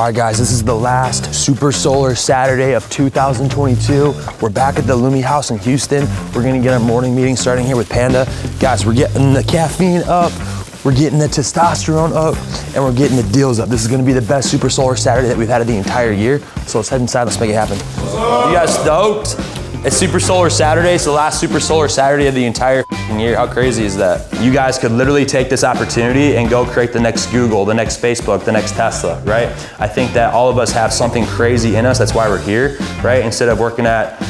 All right, guys, this is the last Super Solar Saturday of 2022. We're back at the Lumi House in Houston. We're gonna get our morning meeting starting here with Panda. Guys, we're getting the caffeine up, we're getting the testosterone up, and we're getting the deals up. This is gonna be the best Super Solar Saturday that we've had of the entire year. So let's head inside, let's make it happen. You guys stoked? It's Super Solar Saturday. It's the last Super Solar Saturday of the entire year. How crazy is that? You guys could literally take this opportunity and go create the next Google, the next Facebook, the next Tesla, right? I think that all of us have something crazy in us. That's why we're here, right? Instead of working at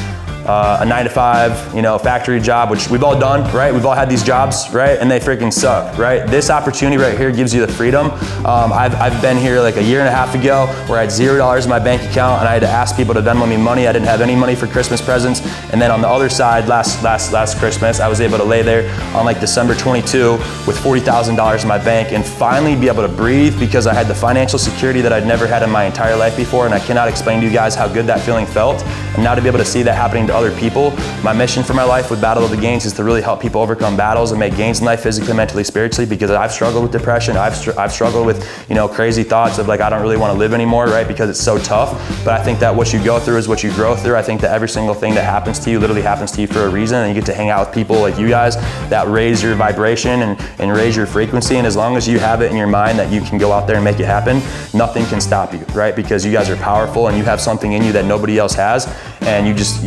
a 9-to-5, you know, factory job, which we've all done, right? We've all had these jobs, right? And they freaking suck, right? This opportunity right here gives you the freedom. I've been here like a year and a half ago where I had $0 in my bank account and I had to ask people to Venmo me money. I didn't have any money for Christmas presents. And then on the other side, last Christmas, I was able to lay there on like December 22 with $40,000 in my bank and finally be able to breathe because I had the financial security that I'd never had in my entire life before. And I cannot explain to you guys how good that feeling felt. And now to be able to see that happening to other people, my mission for my life with Battle of the Gains is to really help people overcome battles and make gains in life physically, mentally, spiritually, because I've struggled with depression. I've struggled with, you know, crazy thoughts of like, I don't really want to live anymore, right? Because it's so tough. But I think that what you go through is what you grow through. I think that every single thing that happens to you literally happens to you for a reason, and you get to hang out with people like you guys that raise your vibration and raise your frequency. And as long as you have it in your mind that you can go out there and make it happen, nothing can stop you, right? Because you guys are powerful and you have something in you that nobody else has. And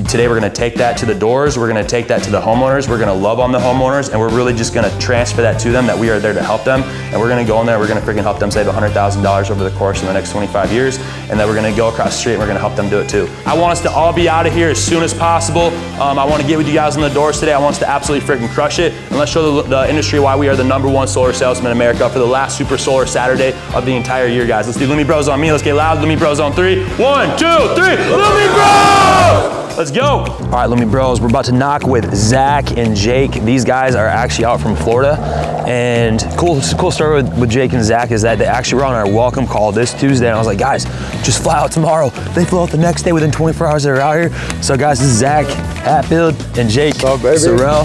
today we're gonna take that to the doors, we're gonna take that to the homeowners, we're gonna love on the homeowners, and we're really just gonna transfer that to them, that we are there to help them. And we're gonna go in there, we're gonna freaking help them save $100,000 over the course of the next 25 years. And then we're gonna go across the street and we're gonna help them do it too. I want us to all be out of here as soon as possible. I wanna get with you guys on the doors today. I want us to absolutely freaking crush it. And let's show the industry why we are the #1 solar salesman in America for the last Super Solar Saturday of the entire year, guys. Let's do Lumi Bros on me. Let's get loud. Lumi Bros on 3. 1, 2, 3. Lumi Bros! Let's go. All right, Lumi Bros, we're about to knock with Zach and Jake. These guys are actually out from Florida. And cool story with Jake and Zach is that they actually were on our welcome call this Tuesday. And I was like, guys, just fly out tomorrow. They flew out the next day within 24 hours they're out here. So guys, this is Zach Hatfield and Jake Sorrell.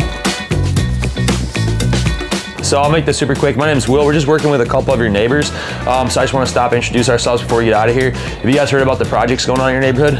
So I'll make this super quick. My name is Will. We're just working with a couple of your neighbors. So I just want to stop and introduce ourselves before we get out of here. Have you guys heard about the projects going on in your neighborhood?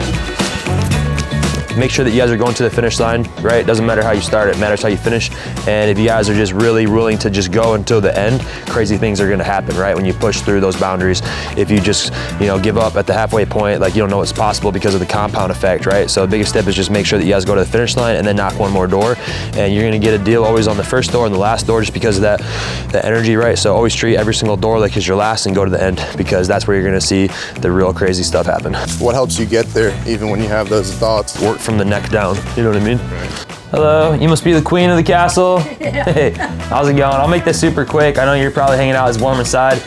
Make sure that you guys are going to the finish line, right? It doesn't matter how you start, it matters how you finish. And if you guys are just really willing to just go until the end, crazy things are gonna happen, right? When you push through those boundaries. If you just, you know, give up at the halfway point, like you don't know what's possible because of the compound effect, right? So the biggest step is just make sure that you guys go to the finish line and then knock one more door. And you're gonna get a deal always on the first door and the last door just because of that energy, right? So always treat every single door like it's your last and go to the end because that's where you're gonna see the real crazy stuff happen. What helps you get there even when you have those thoughts? Work from the neck down, you know what I mean? Right. Hello, you must be the queen of the castle. Yeah. Hey, how's it going? I'll make this super quick. I know you're probably hanging out as warm inside.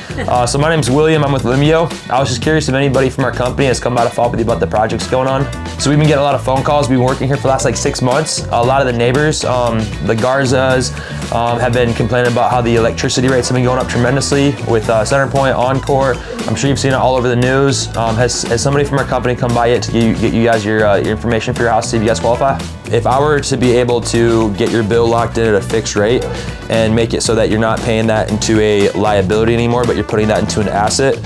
So my name's William, I'm with Limio. I was just curious if anybody from our company has come by to follow up with you about the projects going on. So we've been getting a lot of phone calls. We've been working here for the last like 6 months. A lot of the neighbors, the Garzas, have been complaining about how the electricity rates have been going up tremendously with Centerpoint, Encore. I'm sure you've seen it all over the news. Has somebody from our company come by yet to get you guys your information for your house, see if you guys qualify? If I were to be able to get your bill locked in at a fixed rate and make it so that you're not paying that into a liability anymore, but you're putting that into an asset,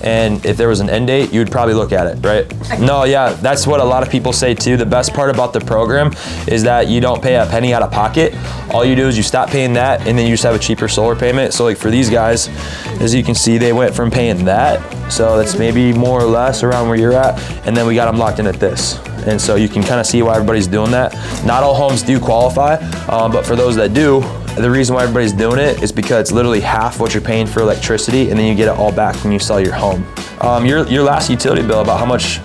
and if there was an end date, you'd probably look at it, right? No, yeah, that's what a lot of people say too. The best part about the program is that you don't pay a penny out of pocket. All you do is you stop paying that and then you just have a cheaper solar payment. So like for these guys, as you can see, they went from paying that, so that's maybe more or less around where you're at, and then we got them locked in at this. And so you can kind of see why everybody's doing that. Not all homes do qualify, but for those that do, the reason why everybody's doing it is because it's literally half what you're paying for electricity, and then you get it all back when you sell your home. Your last utility bill, about how much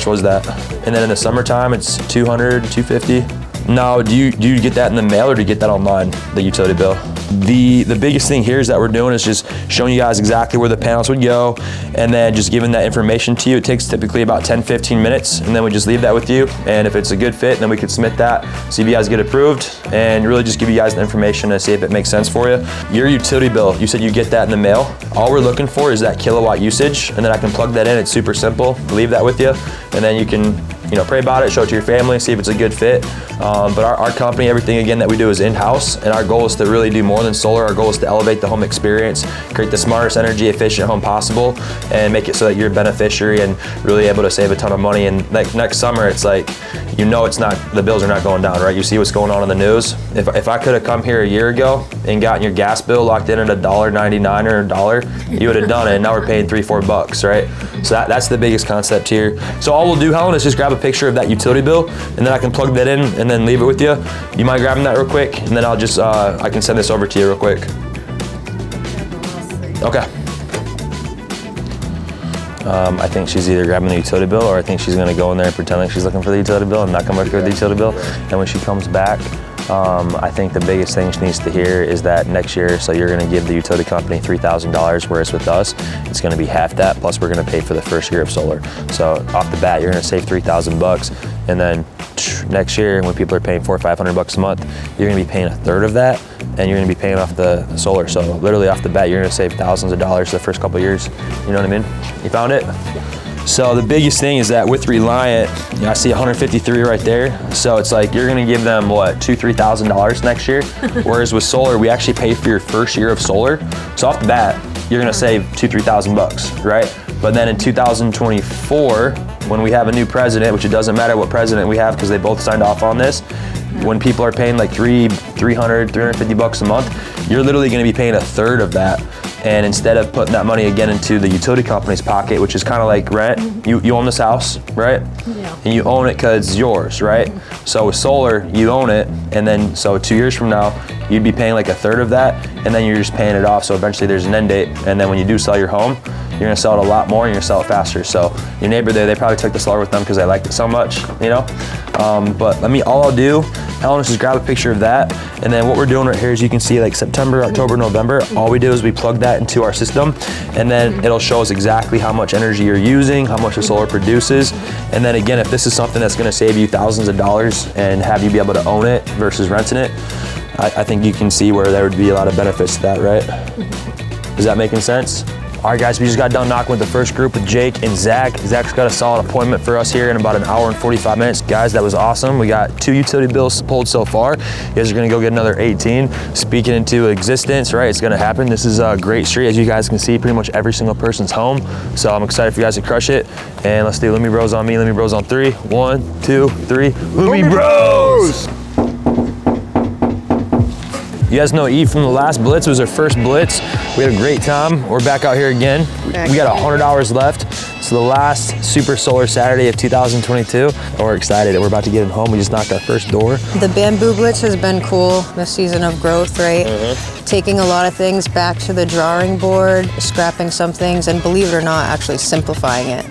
was that? And then in the summertime, it's $200, $250. Now, do you get that in the mail or do you get that online, the utility bill? The biggest thing here is that we're doing is just showing you guys exactly where the panels would go and then just giving that information to you. It takes typically about 10-15 minutes, and then we just leave that with you. And if it's a good fit, then we could submit that, see if you guys get approved, and really just give you guys the information to see if it makes sense for you. Your utility bill, you said you get that in the mail. All we're looking for is that kilowatt usage, and then I can plug that in. It's super simple. Leave that with you, and then you can you know, pray about it, show it to your family, see if it's a good fit. But our company, everything again that we do is in-house, and our goal is to really do more than solar. Our goal is to elevate the home experience, create the smartest, energy efficient home possible, and make it so that you're a beneficiary and really able to save a ton of money. And like next summer, it's like, you know, it's not, the bills are not going down, right? You see what's going on in the news. If I could have come here a year ago and gotten your gas bill locked in at $1.99 or $1, you would have done it. And now we're paying $3-4, right? So that's the biggest concept here. So all we'll do, Helen, is just grab a picture of that utility bill, and then I can plug that in and then leave it with you. You mind grabbing that real quick? And then I'll just, I can send this over to you real quick. Okay. I think she's either grabbing the utility bill, or I think she's gonna go in there and pretend like she's looking for the utility bill and not come back with the utility bill. And when she comes back, I think the biggest thing she needs to hear is that next year, so you're gonna give the utility company $3,000, whereas with us, it's gonna be half that, plus we're gonna pay for the first year of solar. So off the bat, you're gonna save $3,000, and then next year, when people are paying $400 or $500 a month, you're gonna be paying a third of that, and you're gonna be paying off the solar. So literally off the bat, you're gonna save thousands of dollars the first couple of years. You know what I mean? You found it? So the biggest thing is that with Reliant, you know, I see 153 right there. So it's like you're gonna give them what, $2,000 to $3,000 next year. Whereas with solar, we actually pay for your first year of solar. So off the bat, you're gonna save $2,000 to $3,000, right? But then in 2024, when we have a new president, which it doesn't matter what president we have because they both signed off on this, when people are paying like $350 a month, you're literally gonna be paying a third of that. And instead of putting that money again into the utility company's pocket, which is kind of like rent, you own this house, right? Yeah. And you own it because it's yours, right? So with solar, you own it, and then so 2 years from now, you'd be paying like a third of that, and then you're just paying it off. So eventually there's an end date, and then when you do sell your home, you're gonna sell it a lot more, and you're gonna sell it faster. So your neighbor there, they probably took the solar with them because they liked it so much, you know? But all I'll do, Helen, is just grab a picture of that, and then what we're doing right here is you can see like September, October, November, all we do is we plug that into our system, and then it'll show us exactly how much energy you're using, how much the solar produces. And then again, if this is something that's gonna save you thousands of dollars and have you be able to own it versus renting it, I think you can see where there would be a lot of benefits to that, right? Is that making sense? All right, guys, we just got done knocking with the first group with Jake and Zach. Zach's got a solid appointment for us here in about an hour and 45 minutes. Guys, that was awesome. We got 2 utility bills pulled so far. You guys are gonna go get another 18. Speaking into existence, right? It's gonna happen. This is a great street. As you guys can see, pretty much every single person's home. So I'm excited for you guys to crush it. And let's do Lumi Bros on me, Lumi Bros on 3. 1, 2, 3. Lumi Bros! You guys know Eve from the last Blitz. It was our first Blitz. We had a great time. We're back out here again. We got 100 hours left. So the last Super Solar Saturday of 2022. And we're excited that we're about to get home. We just knocked our first door. The Bamboo Blitz has been cool, this season of growth, right? Taking a lot of things back to the drawing board, scrapping some things, and believe it or not, actually simplifying it.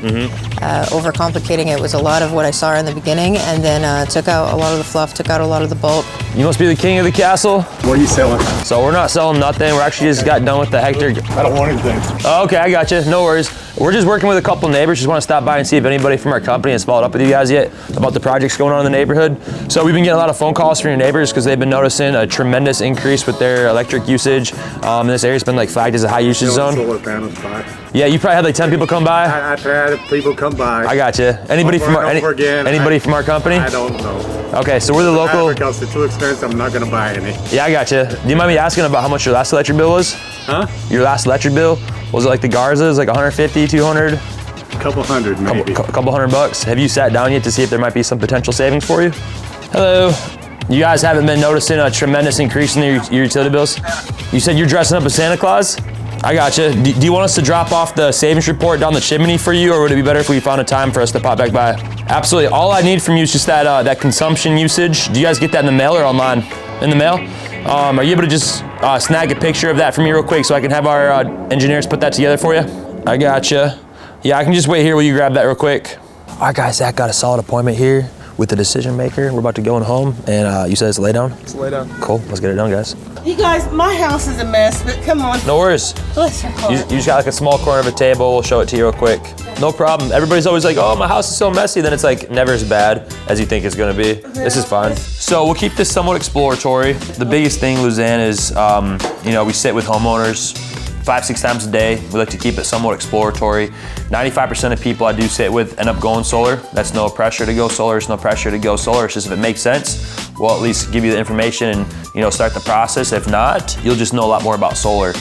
Overcomplicating it was a lot of what I saw in the beginning, and then took out a lot of the fluff, took out a lot of the bulk. You must be the king of the castle. What are you selling? So we're not selling nothing. We're actually just got done with the hectare. I don't want anything. Oh, okay, I got you. No worries. We're just working with a couple neighbors. Just want to stop by and see if anybody from our company has followed up with you guys yet about the projects going on in the neighborhood. So we've been getting a lot of phone calls from your neighbors because they've been noticing a tremendous increase with their electric usage. This area's been like flagged as a high usage zone. Solar panels by. Yeah, you probably had like 10 people come by. I've had people come by. I got you. Anybody from our anybody from our company? I don't know. Okay, so we're the local. Because they're too expensive, I'm not gonna buy any. Yeah, I got you. Do you mind me asking about how much your last electric bill was? Huh? Your last electric bill? Was it like the Garza's, like 150, 200? Couple hundred maybe. Couple $100. Have you sat down yet to see if there might be some potential savings for you? Hello. You guys haven't been noticing a tremendous increase in your utility bills? You said you're dressing up as Santa Claus? I gotcha. Do you want us to drop off the savings report down the chimney for you, or would it be better if we found a time for us to pop back by? Absolutely. All I need from you is just that consumption usage. Do you guys get that in the mail or online? In the mail? Are you able to just snag a picture of that for me real quick so I can have our engineers put that together for you? I gotcha. Yeah, I can just wait here while you grab that real quick. All right, guys, Zach got a solid appointment here with the decision maker. We're about to go in home, and you said it's a lay down? It's lay down. Cool, let's get it done, guys. You guys, my house is a mess, but come on. No worries. Bless your heart. You just got like a small corner of a table. We'll show it to you real quick. No problem. Everybody's always like, oh, my house is so messy. Then it's like never as bad as you think it's gonna be. This is fine. So we'll keep this somewhat exploratory. The biggest thing, Luzanne, is we sit with homeowners 5-6 times a day. We like to keep it somewhat exploratory. 95% of people I do sit with end up going solar. That's no pressure to go solar. It's no pressure to go solar. It's just if it makes sense, we'll at least give you the information and start the process. If not, you'll just know a lot more about solar.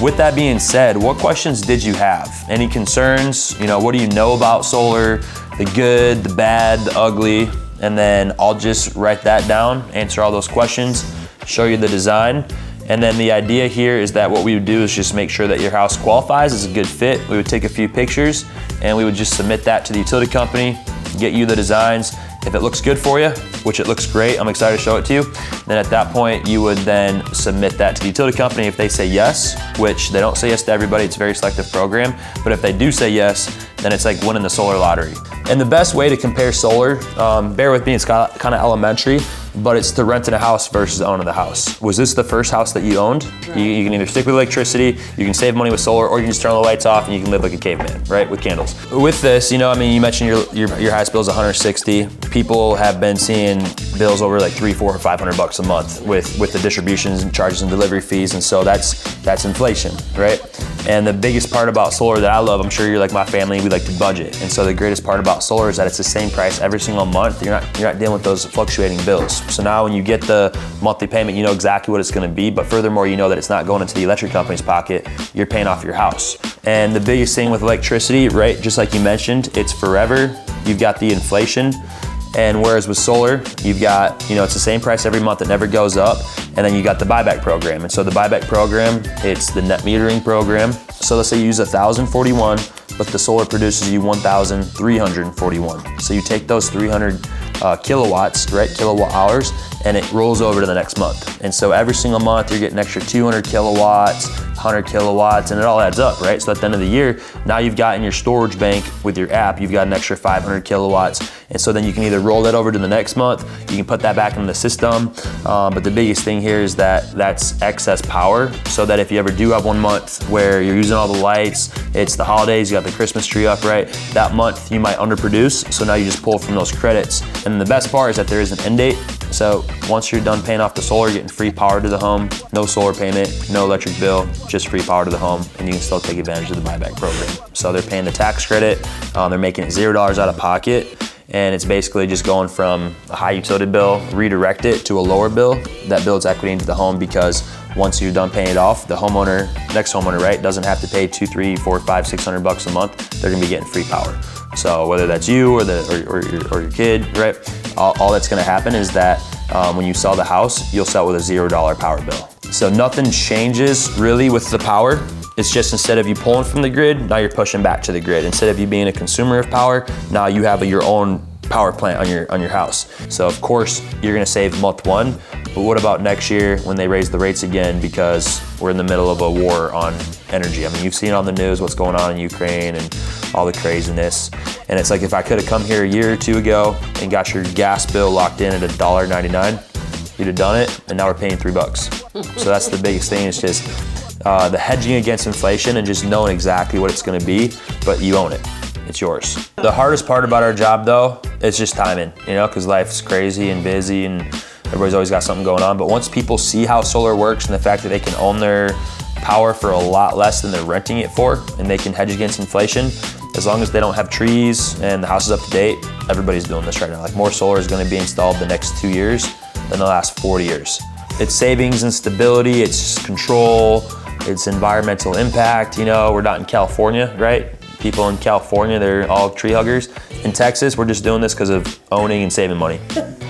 With that being said, what questions did you have? Any concerns? What do you know about solar? The good, the bad, the ugly, and then I'll just write that down, answer all those questions, show you the design. And then the idea here is that what we would do is just make sure that your house qualifies as a good fit. We would take a few pictures and we would just submit that to the utility company, get you the designs. If it looks good for you, which it looks great, I'm excited to show it to you, then at that point you would then submit that to the utility company. If they say yes, which they don't say yes to everybody, it's a very selective program, but if they do say yes, then it's like winning the solar lottery. And the best way to compare solar, bear with me, it's kind of elementary, but it's to renting a house versus owning the house. Was this the first house that you owned? Right. You can either stick with electricity, you can save money with solar, or you can just turn the lights off and you can live like a caveman, right, with candles. With this, you mentioned your highest bill is 160. People have been seeing bills over like $300, $400, $500 a month with the distributions and charges and delivery fees, and so that's inflation, right? And the biggest part about solar that I love, I'm sure you're like my family, we like to budget. And so the greatest part about solar is that it's the same price every single month. You're not dealing with those fluctuating bills. So now when you get the monthly payment, you know exactly what it's gonna be, but furthermore, you know that it's not going into the electric company's pocket, you're paying off your house. And the biggest thing with electricity, right, just like you mentioned, it's forever. You've got the inflation. And whereas with solar, you've got, it's the same price every month, it never goes up. And then you got the buyback program. And so the buyback program, it's the net metering program. So let's say you use 1,041, but the solar produces you 1,341. So you take those 300 kilowatts, right, kilowatt hours, and it rolls over to the next month. And so every single month you're getting an extra 200 kilowatts, 100 kilowatts, and it all adds up, right? So at the end of the year, now you've got in your storage bank with your app, you've got an extra 500 kilowatts. And so then you can either roll that over to the next month, you can put that back in the system. But the biggest thing here is that that's excess power, so that if you ever do have one month where you're using all the lights, it's the holidays, you got the Christmas tree up, right? That month you might underproduce, so now you just pull from those credits. And the best part is that there is an end date. So once you're done paying off the solar, you're getting free power to the home, no solar payment, no electric bill, just free power to the home, and you can still take advantage of the buyback program. So they're paying the tax credit, they're making it $0 out of pocket, and it's basically just going from a high utility bill, redirect it to a lower bill that builds equity into the home, because once you're done paying it off, the next homeowner, right, doesn't have to pay $200, $300, $400, $500, $600 a month. They're gonna be getting free power. So whether that's you or your kid, right, all that's gonna happen is that when you sell the house, you'll sell with a $0 power bill. So nothing changes really with the power. It's just instead of you pulling from the grid, now you're pushing back to the grid. Instead of you being a consumer of power, now you have your own power plant on your house. So of course you're gonna save month one, but what about next year when they raise the rates again, because we're in the middle of a war on energy? I mean, you've seen on the news what's going on in Ukraine and all the craziness. And it's like, if I could have come here a year or two ago and got your gas bill locked in at $1.99, you'd have done it, and now we're paying $3. So that's the biggest thing, is just the hedging against inflation and just knowing exactly what it's gonna be, but you own it. It's yours. The hardest part about our job though, is just timing, because life's crazy and busy and everybody's always got something going on. But once people see how solar works and the fact that they can own their power for a lot less than they're renting it for, and they can hedge against inflation, as long as they don't have trees and the house is up to date, everybody's doing this right now. Like, more solar is gonna be installed the next 2 years than the last 40 years. It's savings and stability, it's control, it's environmental impact. We're not in California, right? People in California, they're all tree huggers. In Texas, we're just doing this because of owning and saving money.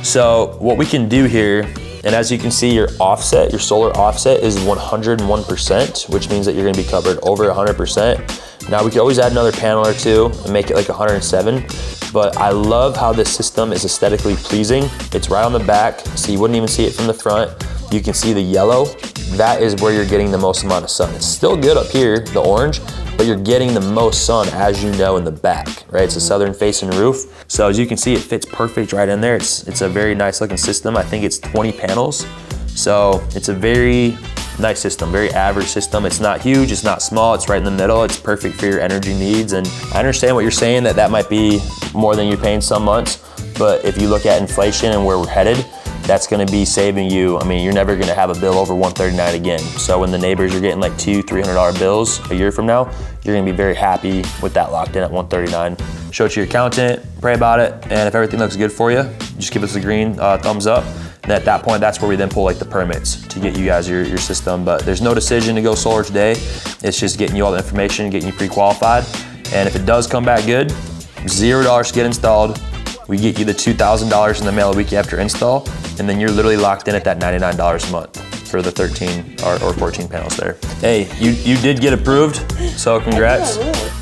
So what we can do here, and as you can see, your solar offset is 101%, which means that you're gonna be covered over 100%. Now we could always add another panel or two and make it like 107, but I love how this system is aesthetically pleasing. It's right on the back, so you wouldn't even see it from the front. You can see the yellow. That is where you're getting the most amount of sun. It's still good up here, the orange, but you're getting the most sun, as you know, in the back, right? It's a southern facing roof. So as you can see, it fits perfect right in there. It's a very nice looking system. I think it's 20 panels. So it's a very nice system, very average system. It's not huge, it's not small, it's right in the middle. It's perfect for your energy needs. And I understand what you're saying, that might be more than you're paying some months. But if you look at inflation and where we're headed, that's gonna be saving you, I mean, you're never gonna have a bill over $139 again. So when the neighbors are getting like $200, $300 bills a year from now, you're gonna be very happy with that locked in at $139. Show it to your accountant, pray about it, and if everything looks good for you, just give us a green thumbs up. And at that point, that's where we then pull like the permits to get you guys your system. But there's no decision to go solar today. It's just getting you all the information, getting you pre-qualified. And if it does come back good, $0 to get installed. We get you the $2,000 in the mail a week after install, and then you're literally locked in at that $99 a month for the 13 or 14 panels there. Hey, you did get approved, so congrats. Yeah, really.